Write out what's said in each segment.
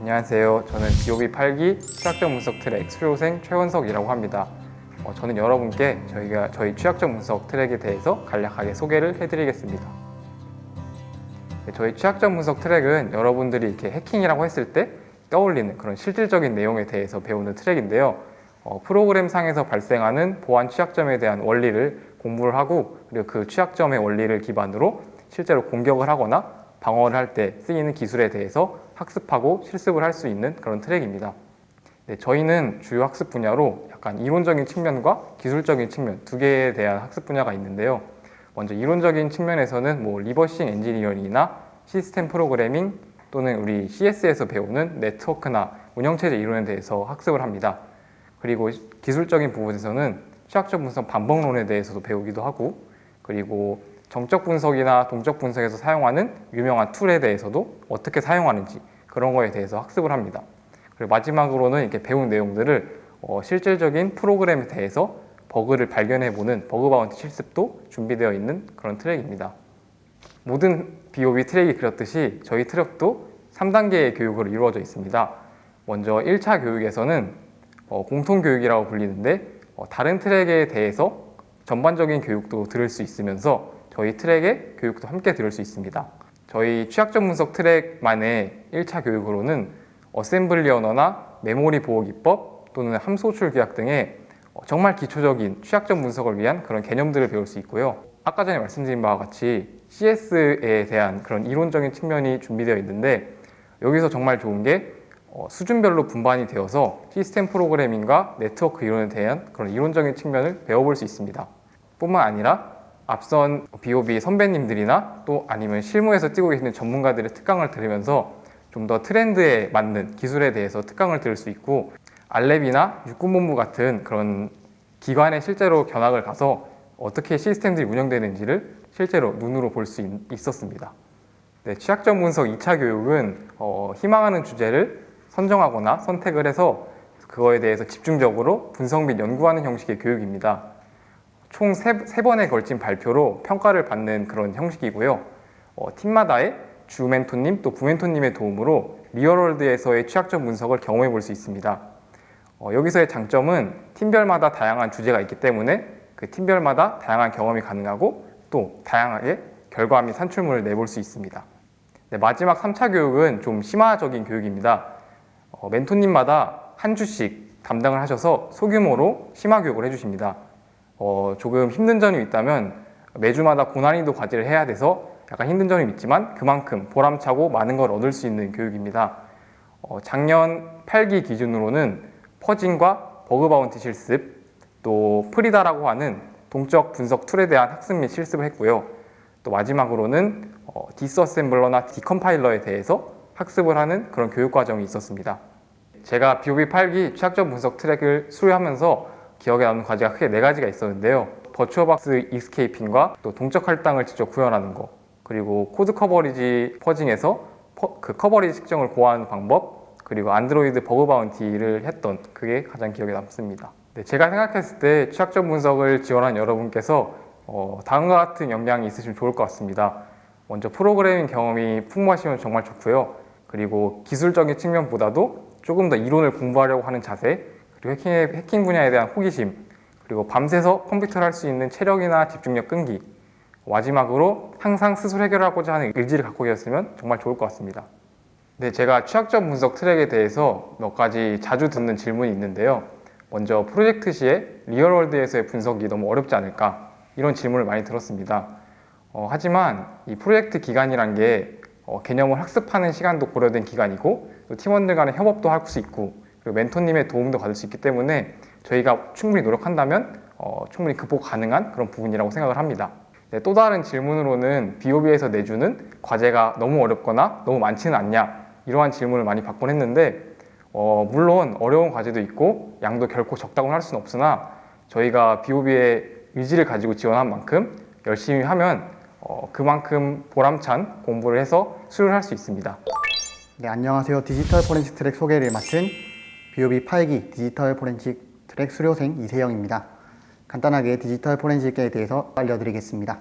안녕하세요. 저는 BOB 8기 취약점 분석 트랙 수료생 최원석이라고 합니다. 저는 여러분께 저희 취약점 분석 트랙에 대해서 간략하게 소개를 해드리겠습니다. 저희 취약점 분석 트랙은 여러분들이 이렇게 해킹이라고 했을 때 떠올리는 그런 실질적인 내용에 대해서 배우는 트랙인데요. 프로그램 상에서 발생하는 보안 취약점에 대한 원리를 공부를 하고, 그리고 그 취약점의 원리를 기반으로 실제로 공격을 하거나 방어를 할 때 쓰이는 기술에 대해서 학습하고 실습을 할 수 있는 그런 트랙입니다. 저희는 주요 학습 분야로 약간 이론적인 측면과 기술적인 측면 두 개에 대한 학습 분야가 있는데요. 먼저 이론적인 측면에서는 리버싱 엔지니어링이나 시스템 프로그래밍 또는 우리 CS에서 배우는 네트워크나 운영체제 이론에 대해서 학습을 합니다. 그리고 기술적인 부분에서는 취약점 분석 반복론에 대해서도 배우기도 하고, 그리고 정적 분석이나 동적 분석에서 사용하는 유명한 툴에 대해서도 어떻게 사용하는지 그런 거에 대해서 학습을 합니다. 그리고 마지막으로는 이렇게 배운 내용들을 실질적인 프로그램에 대해서 버그를 발견해보는 버그 바운티 실습도 준비되어 있는 그런 트랙입니다. 모든 BOB 트랙이 그렇듯이 저희 트랙도 3단계의 교육으로 이루어져 있습니다. 먼저 1차 교육에서는 공통교육이라고 불리는데 다른 트랙에 대해서 전반적인 교육도 들을 수 있으면서 저희 트랙의 교육도 함께 들을 수 있습니다. 저희 취약점 분석 트랙만의 1차 교육으로는 어셈블리 언어나 메모리 보호 기법 또는 함소출 규약 등의 정말 기초적인 취약점 분석을 위한 그런 개념들을 배울 수 있고요. 아까 전에 말씀드린 바와 같이 CS에 대한 그런 이론적인 측면이 준비되어 있는데, 여기서 정말 좋은 게 수준별로 분반이 되어서 시스템 프로그래밍과 네트워크 이론에 대한 그런 이론적인 측면을 배워볼 수 있습니다. 뿐만 아니라 앞선 BOB 선배님들이나 또 아니면 실무에서 뛰고 계시는 전문가들의 특강을 들으면서 좀 더 트렌드에 맞는 기술에 대해서 특강을 들을 수 있고, 알랩이나 육군본부 같은 그런 기관에 실제로 견학을 가서 어떻게 시스템들이 운영되는지를 실제로 눈으로 볼 수 있었습니다. 취약점 분석 2차 교육은 희망하는 주제를 선정하거나 선택을 해서 그거에 대해서 집중적으로 분석 및 연구하는 형식의 교육입니다. 총 3번에 걸친 발표로 평가를 받는 그런 형식이고요. 팀마다의 주 멘토님 또 부멘토님의 도움으로 리얼월드에서의 취약점 분석을 경험해 볼 수 있습니다. 여기서의 장점은 팀별마다 다양한 주제가 있기 때문에 그 팀별마다 다양한 경험이 가능하고 또 다양하게 결과 및 산출물을 내볼 수 있습니다. 마지막 3차 교육은 좀 심화적인 교육입니다. 멘토님마다 한 주씩 담당을 하셔서 소규모로 심화 교육을 해주십니다. 조금 힘든 점이 있다면 매주마다 고난이도 과제를 해야 돼서 약간 힘든 점이 있지만 그만큼 보람차고 많은 걸 얻을 수 있는 교육입니다. 작년 8기 기준으로는 퍼징과 버그 바운티 실습, 또 프리다라고 하는 동적 분석 툴에 대한 학습 및 실습을 했고요. 또 마지막으로는 디스어셈블러나 디컴파일러에 대해서 학습을 하는 그런 교육 과정이 있었습니다. 제가 BOB 8기 취약점 분석 트랙을 수료하면서 기억에 남는 과제가 크게 4가지가 있었는데요. 버추어박스 익스케이핑과 또 동적 할당을 직접 구현하는 거, 그리고 코드 커버리지 퍼징에서 그 커버리지 측정을 고하는 방법, 그리고 안드로이드 버그 바운티를 했던 그게 가장 기억에 남습니다. 제가 생각했을 때 취약점 분석을 지원한 여러분께서 다음과 같은 역량이 있으시면 좋을 것 같습니다. 먼저 프로그래밍 경험이 풍부하시면 정말 좋고요. 그리고 기술적인 측면보다도 조금 더 이론을 공부하려고 하는 자세, 그리고 해킹 분야에 대한 호기심, 그리고 밤새서 컴퓨터를 할 수 있는 체력이나 집중력 끈기, 마지막으로 항상 스스로 해결하고자 하는 의지를 갖고 계셨으면 정말 좋을 것 같습니다. 제가 취약점 분석 트랙에 대해서 몇 가지 자주 듣는 질문이 있는데요. 먼저 프로젝트 시에 리얼월드에서의 분석이 너무 어렵지 않을까, 이런 질문을 많이 들었습니다. 하지만 이 프로젝트 기간이란 게 개념을 학습하는 시간도 고려된 기간이고, 또 팀원들 간의 협업도 할 수 있고, 그리고 멘토님의 도움도 받을 수 있기 때문에 저희가 충분히 노력한다면 충분히 극복 가능한 그런 부분이라고 생각을 합니다. 또 다른 질문으로는 BOB에서 내주는 과제가 너무 어렵거나 너무 많지는 않냐, 이러한 질문을 많이 받곤 했는데 물론 어려운 과제도 있고 양도 결코 적다고는 할 수는 없으나 저희가 BOB의 의지를 가지고 지원한 만큼 열심히 하면 그만큼 보람찬 공부를 해서 수료를 할 수 있습니다. 안녕하세요. 디지털 포렌식 트랙 소개를 맡은 BOB 8기 디지털 포렌식 트랙 수료생 이세영입니다. 간단하게 디지털 포렌식에 대해서 알려드리겠습니다.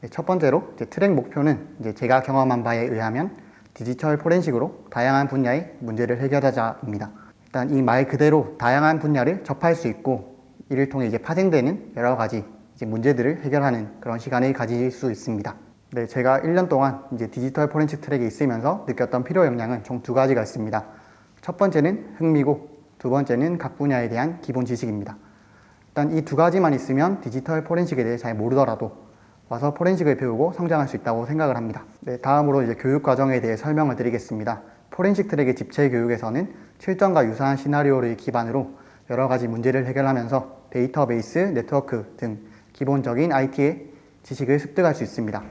첫 번째로 트랙 목표는 제가 경험한 바에 의하면 디지털 포렌식으로 다양한 분야의 문제를 해결하자입니다. 일단 이 말 그대로 다양한 분야를 접할 수 있고 이를 통해 이제 파생되는 여러 가지 이제 문제들을 해결하는 그런 시간을 가질 수 있습니다. 네, 제가 1년 동안 이제 디지털 포렌식 트랙에 있으면서 느꼈던 필요 역량은 총 2가지가 있습니다. 첫 번째는 흥미고 두 번째는 각 분야에 대한 기본 지식입니다. 일단 이 2가지만 있으면 디지털 포렌식에 대해 잘 모르더라도 와서 포렌식을 배우고 성장할 수 있다고 생각을 합니다. 네, 다음으로 이제 교육 과정에 대해 설명을 드리겠습니다. 포렌식 트랙의 집체 교육에서는 실전과 유사한 시나리오를 기반으로 여러 가지 문제를 해결하면서 데이터베이스, 네트워크 등 기본적인 IT의 지식을 습득할 수 있습니다.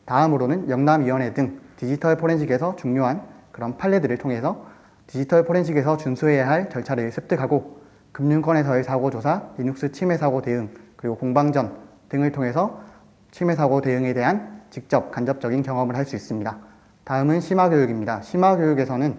다음으로는 영남위원회 등 디지털 포렌식에서 중요한 그런 판례들을 통해서 디지털 포렌식에서 준수해야 할 절차를 습득하고 금융권에서의 사고조사, 리눅스 침해 사고 대응, 그리고 공방전 등을 통해서 침해 사고 대응에 대한 직접 간접적인 경험을 할 수 있습니다. 다음은 심화교육입니다. 심화교육에서는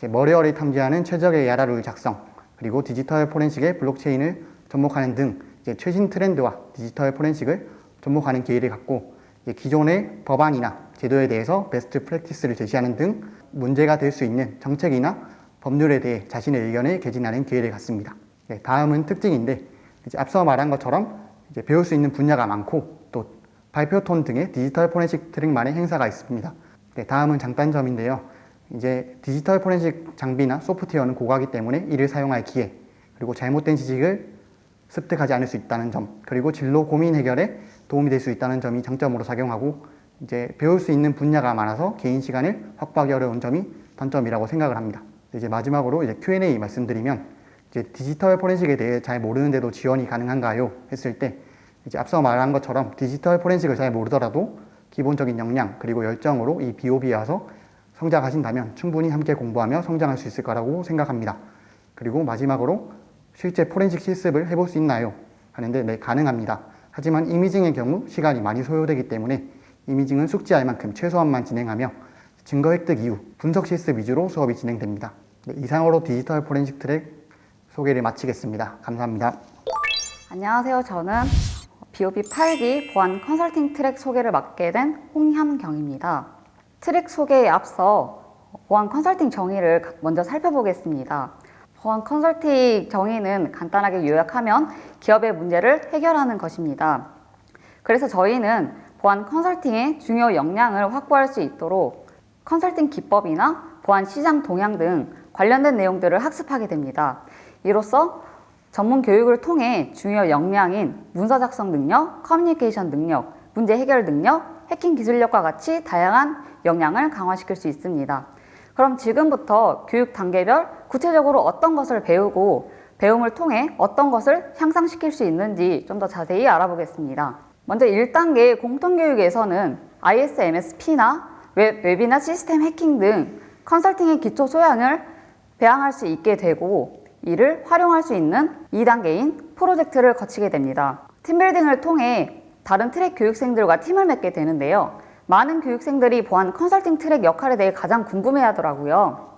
머리어를 탐지하는 최적의 야라룰 작성, 그리고 디지털 포렌식의 블록체인을 접목하는 등 최신 트렌드와 디지털 포렌식을 접목하는 기회를 갖고 기존의 법안이나 제도에 대해서 베스트 프랙티스를 제시하는 등 문제가 될 수 있는 정책이나 법률에 대해 자신의 의견을 개진하는 기회를 갖습니다. 다음은 특징인데 앞서 말한 것처럼 배울 수 있는 분야가 많고 또 발표톤 등의 디지털 포렌식 트랙만의 행사가 있습니다. 다음은 장단점인데요. 이제 디지털 포렌식 장비나 소프트웨어는 고가기 때문에 이를 사용할 기회, 그리고 잘못된 지식을 습득하지 않을 수 있다는 점, 그리고 진로 고민 해결에 도움이 될 수 있다는 점이 장점으로 작용하고 이제 배울 수 있는 분야가 많아서 개인 시간을 확보하기 어려운 점이 단점이라고 생각을 합니다. 이제 마지막으로 이제 Q&A 말씀드리면 이제 디지털 포렌식에 대해 잘 모르는데도 지원이 가능한가요? 했을 때 이제 앞서 말한 것처럼 디지털 포렌식을 잘 모르더라도 기본적인 역량 그리고 열정으로 이 BOB에 와서 성장하신다면 충분히 함께 공부하며 성장할 수 있을 거라고 생각합니다. 그리고 마지막으로 실제 포렌식 실습을 해볼 수 있나요? 하는데 네, 가능합니다. 하지만 이미징의 경우 시간이 많이 소요되기 때문에 이미징은 숙지할 만큼 최소한만 진행하며 증거 획득 이후 분석 실습 위주로 수업이 진행됩니다. 네, 이상으로 디지털 포렌식 트랙 소개를 마치겠습니다. 감사합니다. 안녕하세요. 저는 BOB 8기 보안 컨설팅 트랙 소개를 맡게 된 홍현경입니다. 트랙 소개에 앞서 보안 컨설팅 정의를 먼저 살펴보겠습니다. 보안 컨설팅 정의는 간단하게 요약하면 기업의 문제를 해결하는 것입니다. 그래서 저희는 보안 컨설팅의 중요 역량을 확보할 수 있도록 컨설팅 기법이나 보안 시장 동향 등 관련된 내용들을 학습하게 됩니다. 이로써 전문 교육을 통해 중요 역량인 문서 작성 능력, 커뮤니케이션 능력, 문제 해결 능력, 해킹 기술력과 같이 다양한 역량을 강화시킬 수 있습니다. 그럼 지금부터 교육 단계별 구체적으로 어떤 것을 배우고 배움을 통해 어떤 것을 향상시킬 수 있는지 좀 더 자세히 알아보겠습니다. 먼저 1단계 공통교육에서는 ISMSP나 웹이나 시스템 해킹 등 컨설팅의 기초 소양을 배양할 수 있게 되고 이를 활용할 수 있는 2단계인 프로젝트를 거치게 됩니다. 팀빌딩을 통해 다른 트랙 교육생들과 팀을 맺게 되는데요. 많은 교육생들이 보안 컨설팅 트랙 역할에 대해 가장 궁금해하더라고요.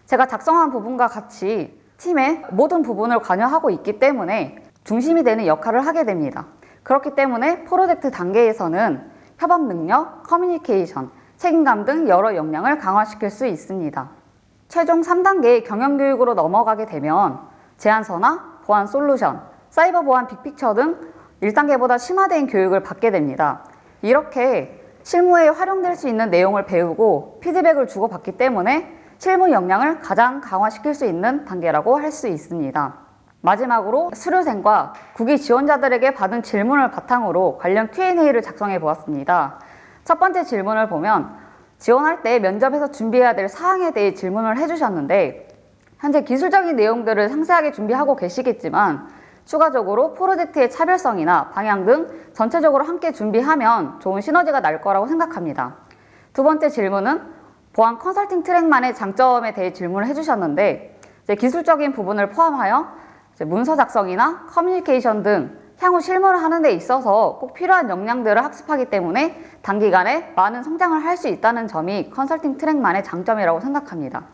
제가 작성한 부분과 같이 팀의 모든 부분을 관여하고 있기 때문에 중심이 되는 역할을 하게 됩니다. 그렇기 때문에 프로젝트 단계에서는 협업 능력, 커뮤니케이션, 책임감 등 여러 역량을 강화시킬 수 있습니다. 최종 3단계 경영교육으로 넘어가게 되면 제안서나 보안 솔루션, 사이버 보안 빅픽처 등 1단계보다 심화된 교육을 받게 됩니다. 이렇게 실무에 활용될 수 있는 내용을 배우고 피드백을 주고받기 때문에 실무 역량을 가장 강화시킬 수 있는 단계라고 할 수 있습니다. 마지막으로 수료생과 국위 지원자들에게 받은 질문을 바탕으로 관련 Q&A를 작성해 보았습니다. 첫 번째 질문을 보면 지원할 때 면접에서 준비해야 될 사항에 대해 질문을 해주셨는데 현재 기술적인 내용들을 상세하게 준비하고 계시겠지만 추가적으로 프로젝트의 차별성이나 방향 등 전체적으로 함께 준비하면 좋은 시너지가 날 거라고 생각합니다. 두 번째 질문은 보안 컨설팅 트랙만의 장점에 대해 질문을 해주셨는데 기술적인 부분을 포함하여 문서 작성이나 커뮤니케이션 등 향후 실무를 하는 데 있어서 꼭 필요한 역량들을 학습하기 때문에 단기간에 많은 성장을 할 수 있다는 점이 컨설팅 트랙만의 장점이라고 생각합니다.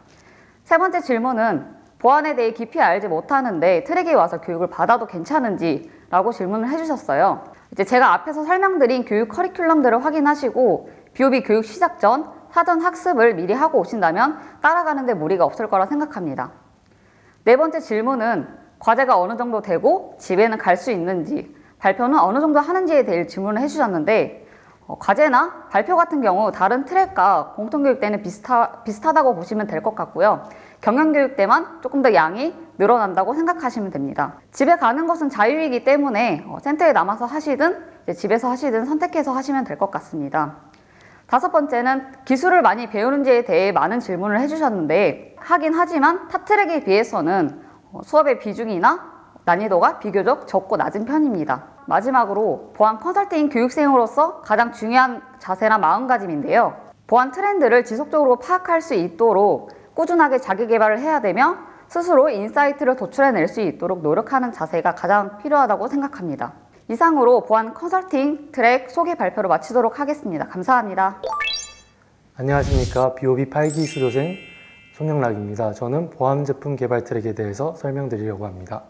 세 번째 질문은 보안에 대해 깊이 알지 못하는데 트랙에 와서 교육을 받아도 괜찮은지 라고 질문을 해주셨어요. 제가 앞에서 설명드린 교육 커리큘럼들을 확인하시고 BOB 교육 시작 전 사전 학습을 미리 하고 오신다면 따라가는 데 무리가 없을 거라 생각합니다. 네 번째 질문은 과제가 어느 정도 되고 집에는 갈 수 있는지, 발표는 어느 정도 하는지에 대해 질문을 해주셨는데 과제나 발표 같은 경우 다른 트랙과 공통교육 때는 비슷하다고 보시면 될 것 같고요. 경영교육 때만 조금 더 양이 늘어난다고 생각하시면 됩니다. 집에 가는 것은 자유이기 때문에 센터에 남아서 하시든 집에서 하시든 선택해서 하시면 될 것 같습니다. 다섯 번째는 기술을 많이 배우는지에 대해 많은 질문을 해주셨는데 하긴 하지만 타 트랙에 비해서는 수업의 비중이나 난이도가 비교적 적고 낮은 편입니다. 마지막으로 보안 컨설팅 교육생으로서 가장 중요한 자세나 마음가짐인데요. 보안 트렌드를 지속적으로 파악할 수 있도록 꾸준하게 자기 개발을 해야 되며 스스로 인사이트를 도출해낼 수 있도록 노력하는 자세가 가장 필요하다고 생각합니다. 이상으로 보안 컨설팅 트랙 소개 발표를 마치도록 하겠습니다. 감사합니다. 안녕하십니까. BOB 8기 수료생 손영락입니다. 저는 보안 제품 개발 트랙에 대해서 설명드리려고 합니다.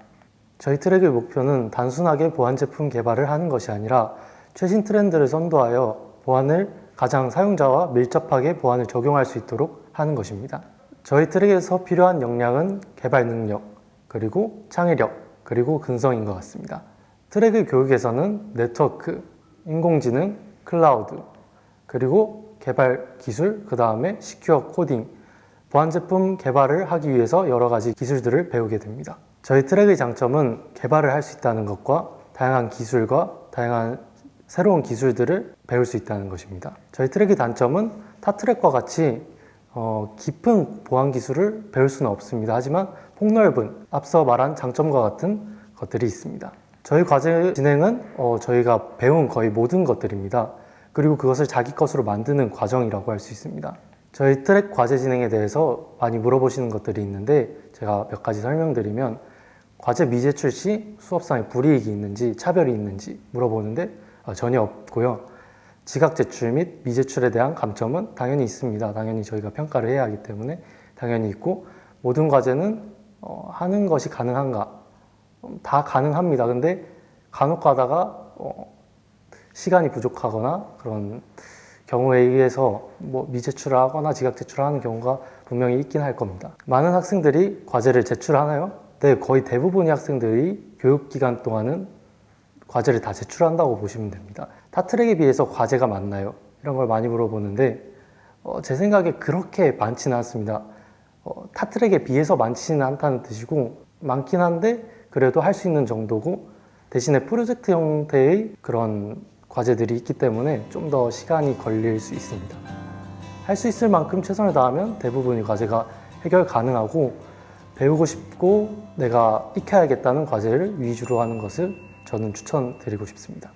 저희 트랙의 목표는 단순하게 보안 제품 개발을 하는 것이 아니라 최신 트렌드를 선도하여 보안을 가장 사용자와 밀접하게 보안을 적용할 수 있도록 하는 것입니다. 저희 트랙에서 필요한 역량은 개발 능력, 그리고 창의력, 그리고 근성인 것 같습니다. 트랙의 교육에서는 네트워크, 인공지능, 클라우드, 그리고 개발 기술, 그 다음에 시큐어 코딩, 보안 제품 개발을 하기 위해서 여러 가지 기술들을 배우게 됩니다. 저희 트랙의 장점은 개발을 할 수 있다는 것과 다양한 기술과 다양한 새로운 기술들을 배울 수 있다는 것입니다. 저희 트랙의 단점은 타 트랙과 같이 깊은 보안 기술을 배울 수는 없습니다. 하지만 폭넓은 앞서 말한 장점과 같은 것들이 있습니다. 저희 과제 진행은 저희가 배운 거의 모든 것들입니다. 그리고 그것을 자기 것으로 만드는 과정이라고 할 수 있습니다. 저희 트랙 과제 진행에 대해서 많이 물어보시는 것들이 있는데 제가 몇 가지 설명드리면 과제 미제출 시 수업상에 불이익이 있는지 차별이 있는지 물어보는데 전혀 없고요. 지각 제출 및 미제출에 대한 감점은 당연히 있습니다. 당연히 저희가 평가를 해야 하기 때문에 당연히 있고 모든 과제는 하는 것이 가능한가? 다 가능합니다. 근데 간혹 가다가 시간이 부족하거나 그런 경우에 의해서 미제출을 하거나 지각 제출을 하는 경우가 분명히 있긴 할 겁니다. 많은 학생들이 과제를 제출하나요? 네, 거의 대부분의 학생들이 교육기간 동안은 과제를 다 제출한다고 보시면 됩니다. 타 트랙에 비해서 과제가 많나요? 이런 걸 많이 물어보는데 제 생각에 그렇게 많지는 않습니다. 타 트랙에 비해서 많지는 않다는 뜻이고 많긴 한데 그래도 할 수 있는 정도고 대신에 프로젝트 형태의 그런 과제들이 있기 때문에 좀 더 시간이 걸릴 수 있습니다. 할 수 있을 만큼 최선을 다하면 대부분의 과제가 해결 가능하고 배우고 싶고 내가 익혀야겠다는 과제를 위주로 하는 것을 저는 추천드리고 싶습니다.